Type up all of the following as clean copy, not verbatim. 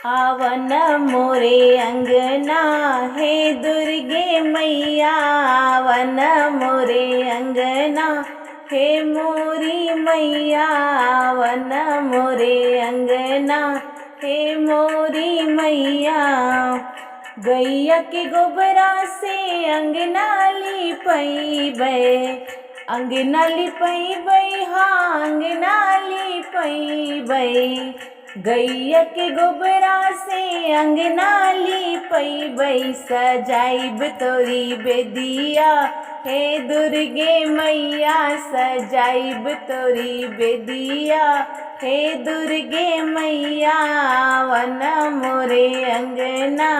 आवन मोरे अंगना हे दुर्गे मैया, आवन मोरे अंगना हे मोरी मैया, आवन मोरे अंगना हे मोरी मैया। गैया के गोबरा से अंगना लिपैबै, अंगना लिपैबै, हाँ अंगना लिपैबै। गैया के गोबरा से अंगना लिपैबै, सजाइब तोरी बेदिया हे दुर्गे मैया, सजाइब तोरी बेदिया हे दुर्गे मैया। आवन मोरे अंगना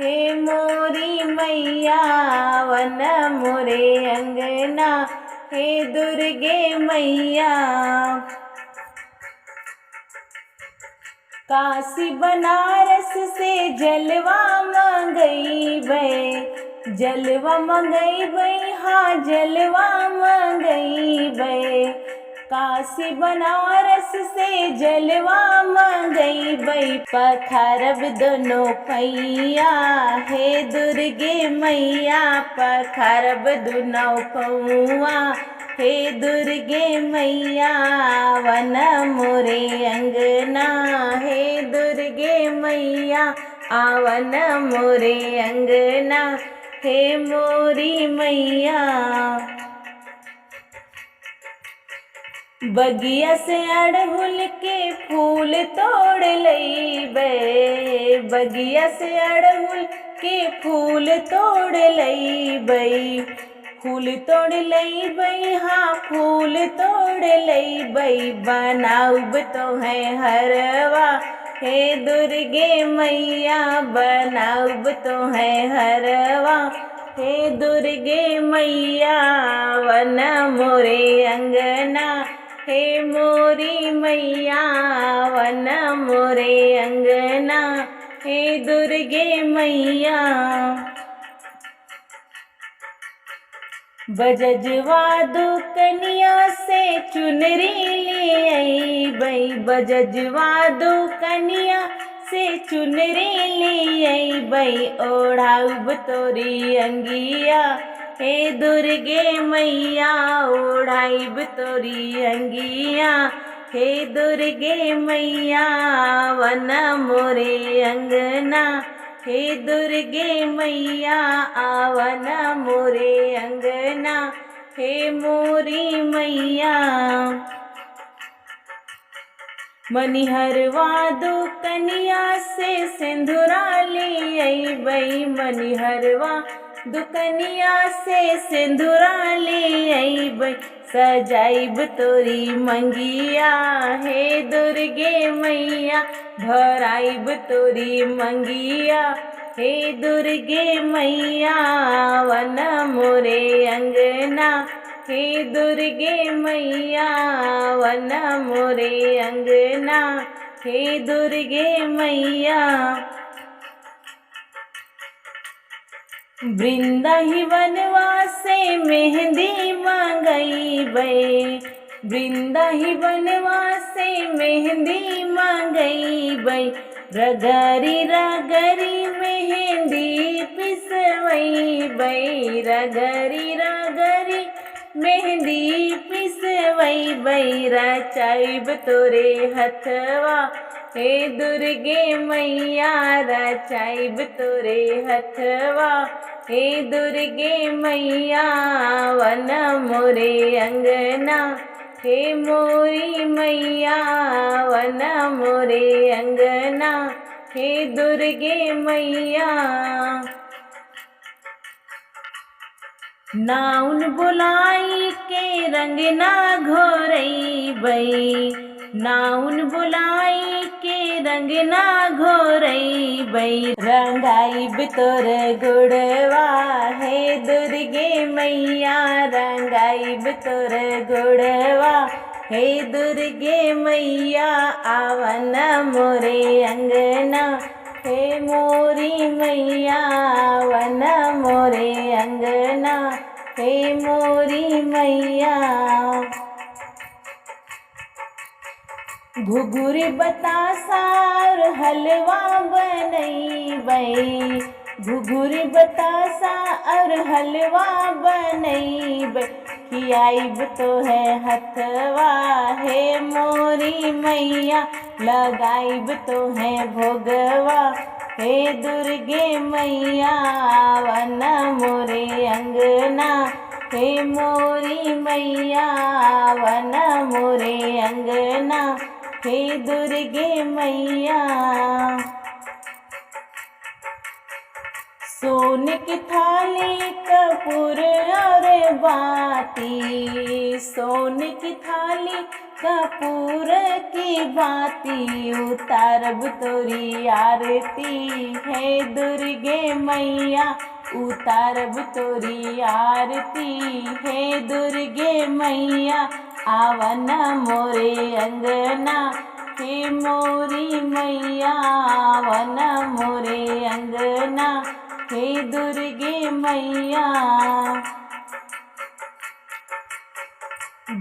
हे मोरी मैया, आवन मोरे अंगना हे दुर्गे मैया। काशी बनारस से जलवा मंगैबै, जलवा मंगैबै, हाँ जलवा मंगैबै। काशी बनारस से जलवा मंगैबै, पखारब दोनों पैया हे दुर्गे मैया, पखारब दोनों पौआ हे दुर्गे मैया। आवन मोरे अंगना हे दुर्गे मैया, आवन मोरे अंगना हे मोरी मैया। बगिया से अड़हुल के फूल तोड़ लैबै, बगिया से अड़हुल के फूल तोड़ लैबै। फूल तोड़ लैबै, हाँ फूल तोड़ लैबै, बनाउब तो है हरवा हे दुर्गे मैया, बनाउब तो है हरवा हे दुर्गे मैया। आवन मोरे अंगना हे मोरी मैया, आवन मोरे अंगना हे दुर्गे मैया। बजजवा दुकनिया से चुनरी ले अइबै, बजजवा दुकनिया से चुनरी ले अइबै, ओढ़ाउब तोरी अंगिया हे दुर्गे मैया, ओढ़ाइब तोरी अंगिया हे दुर्गे मैया। आवन मोरे अंगना हे दुर्गे मैया, आवन मोरे अंगना हे मोरी मैया। मनिहरवा दुकनिया से सिंदूरा ले अइबै, मनिहरवा दुकनिया से सिंदूरा ले अइबै, सजाइब तोरी मंगिया हे दुर्गे मैया, भराइब तोरी मंगिया हे दुर्गे मैया। आवन मोरे अंगना हे दुर्गे मैया, आवन मोरे अंगना हे दुर्गे मैया। वृंदा ही वनवासे मेहंदी मंगैबै, वृंदा ही वनवासे मेहंदी मंगैबै, रगरी रगरी मेहंदी पिसवैबै, रगरी रगरी मेहंदी पिसवैबै, रचाइब तोरे हथवा हे दुर्गे मैया, रचाइब तोरे हथवा हे दुर्गे मैया। आवन मोरे अंगना हे मोरी मैया, आवन मोरे अंगना हे दुर्गे मैया। नाउन बुलाई के रंगना घोरैबै, नाउन बुलाई के रंगना घोरैबै, रंगाइब तोर गुड़वा हे दुर्गे मैया, रंगाइब तोर गुड़वा हे दुर्गे मैया। आवन मोरे अंगना हे मोरी मैया, आवन मोरे अंगना हे मोरी मैया। घुघुरी बतासा और हलवा बनैबै, घुघुरी बतासा और हलवा बनैबै, खियाइब तो है हथवा हे मोरी मैया, लगाइब तो है भोगवा हे दुर्गे मैया, आवन मोरे अंगना हे मोरी मैया, आवन मोरे अंगना हे दुर्गे मैया। सोने की थाली कपूर और बाती, सोने की थाली कपूर की बाती, उतारब तोरी आरती है दुर्गे मैया, उतारब तोरी आरती है दुर्गे मैया, आवन मोरे अंगना हे मोरी मैया, आवन मोरे अंगना हे दुर्गे मैया।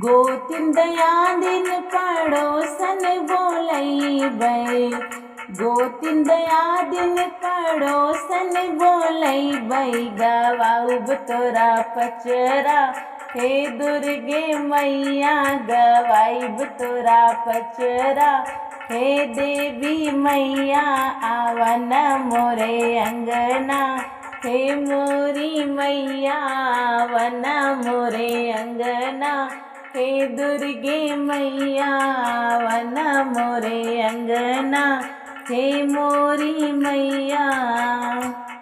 गोतिन दया दिन पड़ोसन बोलैबै, गोतिन दया दिन पड़ोसन बोलैबै, गवाउब तोरा पचरा हे दुर्गे मैया, गवाइब तोरा पचरा हे देवी मैया, आवन मोरे अंगना हे मोरी मैया, आवन मोरे अंगना हे दुर्गे मैया, आवन मोरे अंगना हे मोरी मैया।